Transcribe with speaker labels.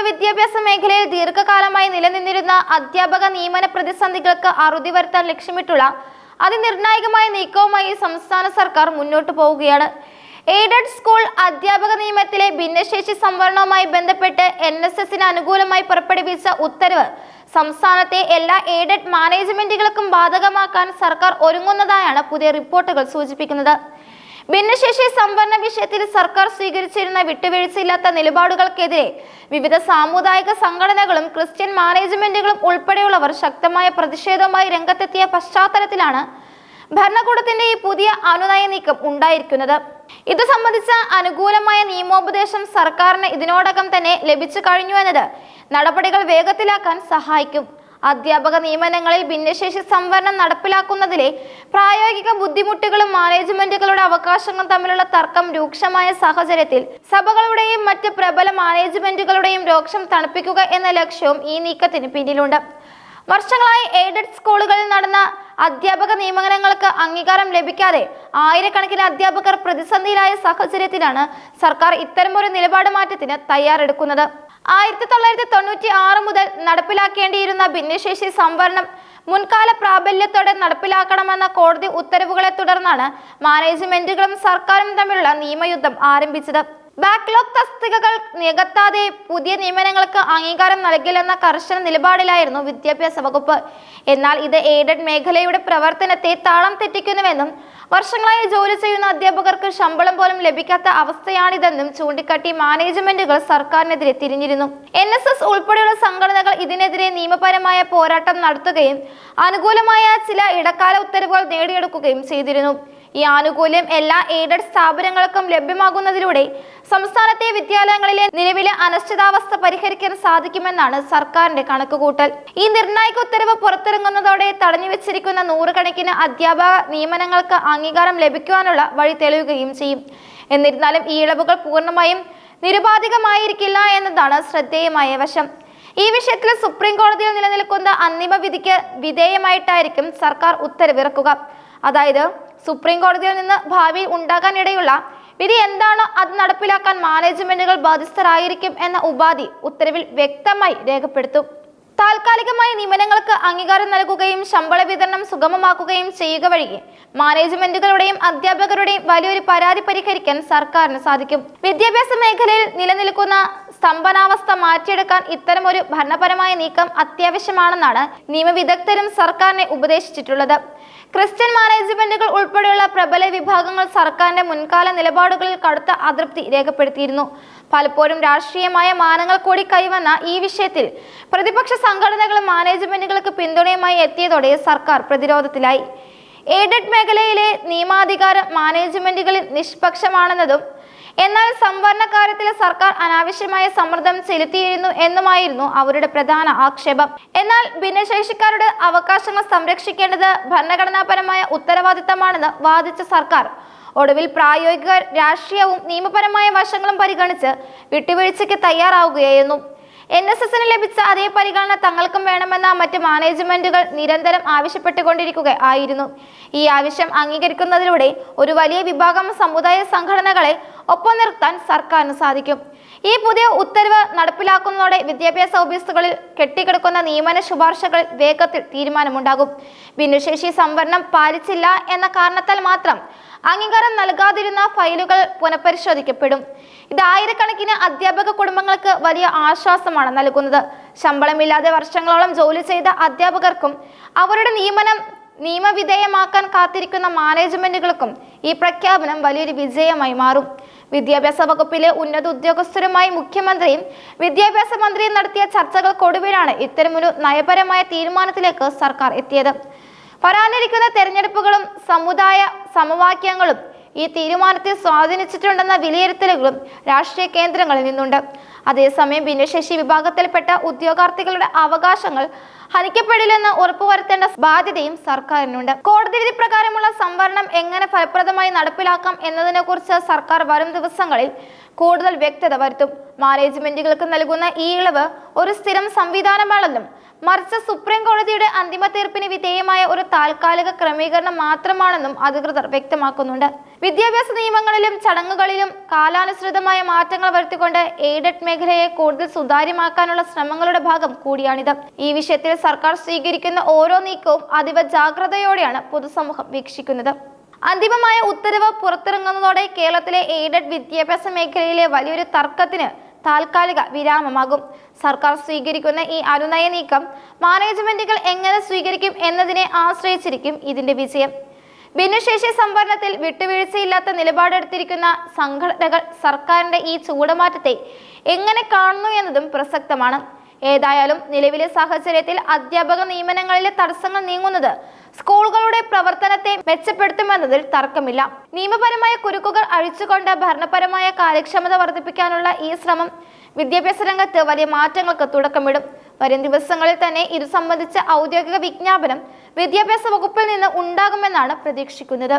Speaker 1: വിദ്യാഭ്യാസ മേഖലയിൽ ദീർഘകാലമായി നിലനിന്നിരുന്ന അധ്യാപക നിയമന പ്രതിസന്ധികൾക്ക് അറുതി വരുത്താൻ ലക്ഷ്യമിട്ടുള്ള അതിനിർണായകമായ നീക്കവുമായി സംസ്ഥാന സർക്കാർ മുന്നോട്ടു പോവുകയാണ്. എയ്ഡഡ് സ്കൂൾ അധ്യാപക നിയമത്തിലെ ഭിന്നശേഷി സംവരണവുമായി ബന്ധപ്പെട്ട് NSSന് അനുകൂലമായി പുറപ്പെടുവിച്ച ഉത്തരവ് സംസ്ഥാനത്തെ എല്ലാ എയ്ഡഡ് മാനേജ്മെന്റുകൾക്കും ബാധകമാക്കാൻ സർക്കാർ ഒരുങ്ങുന്നതായാണ് പുതിയ റിപ്പോർട്ടുകൾ സൂചിപ്പിക്കുന്നത്. ഭിന്നശേഷി സംവരണ വിഷയത്തിൽ സർക്കാർ സ്വീകരിച്ചിരുന്ന വിട്ടുവീഴ്ചയില്ലാത്ത നിലപാടുകൾക്കെതിരെ വിവിധ സാമുദായിക സംഘടനകളും ക്രിസ്ത്യൻ മാനേജ്മെന്റുകളും ഉൾപ്പെടെയുള്ളവർ ശക്തമായ പ്രതിഷേധവുമായി രംഗത്തെത്തിയ പശ്ചാത്തലത്തിലാണ് ഭരണകൂടത്തിന്റെ ഈ പുതിയ അനുനയ നീക്കം ഉണ്ടായിരിക്കുന്നത്. ഇത് സംബന്ധിച്ച അനുകൂലമായ നിയമോപദേശം സർക്കാരിന് ഇതിനോടകം തന്നെ ലഭിച്ചു കഴിഞ്ഞു എന്നത് നടപടികൾ വേഗത്തിലാക്കാൻ സഹായിക്കും. അധ്യാപക നിയമനങ്ങളിൽ ഭിന്നശേഷി സംവരണം നടപ്പിലാക്കുന്നതിലെ പ്രായോഗിക ബുദ്ധിമുട്ടുകളും മാനേജ്മെന്റുകളുടെ അവകാശങ്ങളും തമ്മിലുള്ള തർക്കം രൂക്ഷമായ സാഹചര്യത്തിൽ സഭകളുടെയും മറ്റ് പ്രബല മാനേജ്മെന്റുകളുടെയും രോക്ഷം തണുപ്പിക്കുക എന്ന ലക്ഷ്യവും ഈ നീക്കത്തിന് പിന്നിലുണ്ട്. വർഷങ്ങളായി എയ്ഡഡ് സ്കൂളുകളിൽ നടന്ന അധ്യാപക നിയമനങ്ങൾക്ക് അംഗീകാരം ലഭിക്കാതെ ആയിരക്കണക്കിന് അധ്യാപകർ പ്രതിസന്ധിയിലായ സാഹചര്യത്തിലാണ് സർക്കാർ ഇത്തരമൊരു നിലപാട് മാറ്റത്തിന് തയ്യാറെടുക്കുന്നത്. 1996 മുതൽ നടപ്പിലാക്കേണ്ടിയിരുന്ന ഭിന്നശേഷി സംവരണം മുൻകാല പ്രാബല്യത്തോടെ നടപ്പിലാക്കണമെന്ന കോടതി ഉത്തരവുകളെ തുടർന്നാണ് മാനേജ്മെന്റുകളും സർക്കാരും തമ്മിലുള്ള നിയമയുദ്ധം ആരംഭിച്ചത്. ബാക്ക്ലോഗ് തസ്തികകൾ നികത്താതെ പുതിയ നിയമനങ്ങൾക്ക് അംഗീകാരം നൽകില്ലെന്ന കർശന നിലപാടിലായിരുന്നു വിദ്യാഭ്യാസ വകുപ്പ്. എന്നാൽ ഇത് എയ്ഡഡ് മേഖലയുടെ പ്രവർത്തനത്തെ താളം തെറ്റിക്കുന്നുവെന്നും വർഷങ്ങളായി ജോലി ചെയ്യുന്ന അധ്യാപകർക്ക് ശമ്പളം പോലും ലഭിക്കാത്ത അവസ്ഥയാണിതെന്നും ചൂണ്ടിക്കാട്ടി മാനേജ്മെന്റുകൾ സർക്കാരിനെതിരെ തിരിഞ്ഞിരുന്നു. NSS ഉൾപ്പെടെയുള്ള സംഘടനകൾ ഇതിനെതിരെ നിയമപരമായ പോരാട്ടം നടത്തുകയും അനുകൂലമായ ചില ഇടക്കാല ഉത്തരവുകൾ നേടിയെടുക്കുകയും ചെയ്തിരുന്നു. ഈ ആനുകൂല്യം എല്ലാ എയ്ഡഡ് സ്ഥാപനങ്ങൾക്കും ലഭ്യമാകുന്നതിലൂടെ സംസ്ഥാനത്തെ വിദ്യാലയങ്ങളിലെ നിലവിലെ അനിശ്ചിതാവസ്ഥ പരിഹരിക്കാൻ സാധിക്കുമെന്നാണ് സർക്കാരിന്റെ കണക്കുകൂട്ടൽ. ഈ നിർണായക ഉത്തരവ് പുറത്തിറങ്ങുന്നതോടെ തടഞ്ഞുവെച്ചിരിക്കുന്ന നൂറുകണക്കിന് അധ്യാപക നിയമനങ്ങൾക്ക് അംഗീകാരം ലഭിക്കുവാനുള്ള വഴി തെളിയുകയും ചെയ്യും. എന്നിരുന്നാലും ഈ ഇളവുകൾ പൂർണ്ണമായും നിരുപാധികമായിരിക്കില്ല എന്നതാണ് ശ്രദ്ധേയമായ വശം. ഈ വിഷയത്തിൽ സുപ്രീം കോടതിയിൽ നിലനിൽക്കുന്ന അന്തിമ വിധിക്ക് വിധേയമായിട്ടായിരിക്കും സർക്കാർ ഉത്തരവിറക്കുക. അതായത് സുപ്രീം കോടതിയിൽ നിന്ന് ഭാവിയിൽ ഉണ്ടാകാനിടയുള്ള വിധി എന്താണോ അത് നടപ്പിലാക്കാൻ മാനേജ്മെന്റുകൾ ബാധ്യസ്ഥരായിരിക്കും എന്ന ഉപാധി ഉത്തരവിൽ വ്യക്തമായി രേഖപ്പെടുത്തും. താൽക്കാലികമായി നിയമനങ്ങൾക്ക് അംഗീകാരം നൽകുകയും ശമ്പള വിതരണം സുഗമമാക്കുകയും ചെയ്യുക വഴി മാനേജ്മെന്റുകളുടെയും അധ്യാപകരുടെയും വലിയൊരു പരാതി പരിഹരിക്കാൻ സർക്കാരിന് സാധിക്കും. വിദ്യാഭ്യാസ മേഖലയിൽ നിലനിൽക്കുന്ന സ്തംഭനാവസ്ഥ മാറ്റിയെടുക്കാൻ ഇത്തരമൊരു ഭരണപരമായ നീക്കം അത്യാവശ്യമാണെന്നാണ് നിയമവിദഗ്ധരും സർക്കാരിനെ ഉപദേശിച്ചിട്ടുള്ളത്. ക്രിസ്ത്യൻ മാനേജ്മെന്റുകൾ ഉൾപ്പെടെയുള്ള പ്രബല വിഭാഗങ്ങൾ സർക്കാരിന്റെ മുൻകാല നിലപാടുകളിൽ കടുത്ത അതൃപ്തി രേഖപ്പെടുത്തിയിരുന്നു. പലപ്പോഴും രാഷ്ട്രീയമായ മാനങ്ങൾ കൂടി കൈവന്ന ഈ വിഷയത്തിൽ പ്രതിപക്ഷ സംഘടനകളും മാനേജ്മെന്റുകൾക്ക് പിന്തുണയുമായി എത്തിയതോടെ സർക്കാർ പ്രതിരോധത്തിലായി. എയ്ഡഡ് മേഖലയിലെ നിയമാധികാരം മാനേജ്മെന്റുകളിൽ നിഷ്പക്ഷമാണെന്നതും എന്നാൽ സംവരണ കാര്യത്തിൽ സർക്കാർ അനാവശ്യമായ സമ്മർദ്ദം ചെലുത്തിയിരുന്നു എന്നുമായിരുന്നു അവരുടെ പ്രധാന ആക്ഷേപം. എന്നാൽ ഭിന്നശേഷിക്കാരുടെ അവകാശങ്ങൾ സംരക്ഷിക്കേണ്ടത് ഭരണഘടനാപരമായ ഉത്തരവാദിത്തമാണെന്ന് വാദിച്ച സർക്കാർ ഒടുവിൽ പ്രായോഗിക രാഷ്ട്രീയവും നിയമപരമായ വശങ്ങളും പരിഗണിച്ച് വിട്ടുവീഴ്ചയ്ക്ക് തയ്യാറാവുകയായിരുന്നു. NSSന് ലഭിച്ച അതേ പരിഗണന തങ്ങൾക്കും വേണമെന്ന മറ്റ് മാനേജ്മെന്റുകൾ നിരന്തരം ആവശ്യപ്പെട്ടുകൊണ്ടിരിക്കുക ആയിരുന്നു. ഈ ആവശ്യം അംഗീകരിക്കുന്നതിലൂടെ ഒരു വലിയ വിഭാഗം സമുദായ സംഘടനകളെ ഒപ്പം നിർത്താൻ സർക്കാരിന് സാധിക്കും. ഈ പുതിയ ഉത്തരവ് നടപ്പിലാക്കുന്നതോടെ വിദ്യാഭ്യാസ ഓഫീസുകളിൽ കെട്ടിക്കിടക്കുന്ന നിയമന ശുപാർശകളിൽ വേഗത്തിൽ തീരുമാനമുണ്ടാകും. ഭിന്നശേഷി സംവരണം പാലിച്ചില്ല എന്ന കാരണത്താൽ മാത്രം അംഗീകാരം നൽകാതിരുന്ന ഫയലുകൾ പുനഃപരിശോധിക്കപ്പെടും. ഇത് ആയിരക്കണക്കിന് അധ്യാപക കുടുംബങ്ങൾക്ക് വലിയ ആശ്വാസമാണ് നൽകുന്നത്. ശമ്പളമില്ലാതെ വർഷങ്ങളോളം ജോലി ചെയ്ത അധ്യാപകർക്കും അവരുടെ നിയമനം നിയമവിധേയമാക്കാൻ കാത്തിരിക്കുന്ന മാനേജ്മെന്റുകൾക്കും ഈ പ്രഖ്യാപനം വലിയൊരു വിജയമായി മാറും. വിദ്യാഭ്യാസ വകുപ്പിലെ ഉന്നത ഉദ്യോഗസ്ഥരുമായി മുഖ്യമന്ത്രിയും വിദ്യാഭ്യാസ മന്ത്രിയും നടത്തിയ ചർച്ചകൾക്കൊടുവിലാണ് ഇത്തരമൊരു നയപരമായ തീരുമാനത്തിലേക്ക് സർക്കാർ എത്തിയത്. വരാനിരിക്കുന്ന തെരഞ്ഞെടുപ്പുകളും സമുദായ സമവാക്യങ്ങളും ഈ തീരുമാനത്തെ സ്വാധീനിച്ചിട്ടുണ്ടെന്ന വിലയിരുത്തലുകളും രാഷ്ട്രീയ കേന്ദ്രങ്ങളിൽ നിന്നുണ്ട്. അതേസമയം ഭിന്നശേഷി വിഭാഗത്തിൽപ്പെട്ട ഉദ്യോഗാർത്ഥികളുടെ അവകാശങ്ങൾ ഹനിക്കപ്പെടില്ലെന്ന് ഉറപ്പുവരുത്തേണ്ട ബാധ്യതയും സർക്കാരിനുണ്ട്. കോടതി വിധി പ്രകാരമുള്ള സംവരണം എങ്ങനെ ഫലപ്രദമായി നടപ്പിലാക്കാം എന്നതിനെ കുറിച്ച് സർക്കാർ വരും ദിവസങ്ങളിൽ കൂടുതൽ വ്യക്തത വരുത്തും. മാനേജ്മെന്റുകൾക്ക് നൽകുന്ന ഈ ഇളവ് ഒരു സ്ഥിരം സംവിധാനമാണെന്നും മറിച്ച് സുപ്രീം കോടതിയുടെ അന്തിമ തീർപ്പിന് വിധേയമായ ഒരു താൽക്കാലിക ക്രമീകരണം മാത്രമാണെന്നും അധികൃതർ വ്യക്തമാക്കുന്നുണ്ട്. വിദ്യാഭ്യാസ നിയമങ്ങളിലും ചടങ്ങുകളിലും കാലാനുസൃതമായ മാറ്റങ്ങൾ വരുത്തിക്കൊണ്ട് എയ്ഡഡ് മേഖലയെ കൂടുതൽ സുതാര്യമാക്കാനുള്ള ശ്രമങ്ങളുടെ ഭാഗം കൂടിയാണിത്. ഈ വിഷയത്തിൽ സർക്കാർ സ്വീകരിക്കുന്ന ഓരോ നീക്കവും അതീവ ജാഗ്രതയോടെയാണ് പൊതുസമൂഹം വീക്ഷിക്കുന്നത്. അന്തിമമായ ഉത്തരവ് പുറത്തിറങ്ങുന്നതോടെ കേരളത്തിലെ എയ്ഡഡ് വിദ്യാഭ്യാസ മേഖലയിലെ വലിയൊരു തർക്കത്തിന് താൽക്കാലിക വിരാമമാകും. സർക്കാർ സ്വീകരിക്കുന്ന ഈ അനുനയ നീക്കം മാനേജ്മെന്റുകൾ എങ്ങനെ സ്വീകരിക്കും എന്നതിനെ ആശ്രയിച്ചിരിക്കും ഇതിന്റെ വിജയം. ഭിന്നശേഷി സംവരണത്തിൽ വിട്ടുവീഴ്ചയില്ലാത്ത നിലപാടെടുത്തിരിക്കുന്ന സംഘടനകൾ സർക്കാരിന്റെ ഈ ചൂടുമാറ്റത്തെ എങ്ങനെ കാണുന്നു എന്നതും പ്രസക്തമാണ്. ഏതായാലും നിലവിലെ സാഹചര്യത്തിൽ അധ്യാപക നിയമനങ്ങളിലെ തടസ്സങ്ങൾ നീങ്ങുന്നത് സ്കൂളുകളുടെ പ്രവർത്തനത്തെ മെച്ചപ്പെടുത്തുമെന്നതിൽ തർക്കമില്ല. നിയമപരമായ കുരുക്കുകൾ അഴിച്ചുകൊണ്ട് ഭരണപരമായ കാര്യക്ഷമത വർദ്ധിപ്പിക്കാനുള്ള ഈ ശ്രമം വിദ്യാഭ്യാസ രംഗത്ത് വലിയ മാറ്റങ്ങൾക്ക് തുടക്കമിടും. വരും ദിവസങ്ങളിൽ തന്നെ ഇത് സംബന്ധിച്ച ഔദ്യോഗിക വിജ്ഞാപനം വിദ്യാഭ്യാസ വകുപ്പിൽ നിന്ന് ഉണ്ടാകുമെന്നാണ് പ്രതീക്ഷിക്കുന്നത്.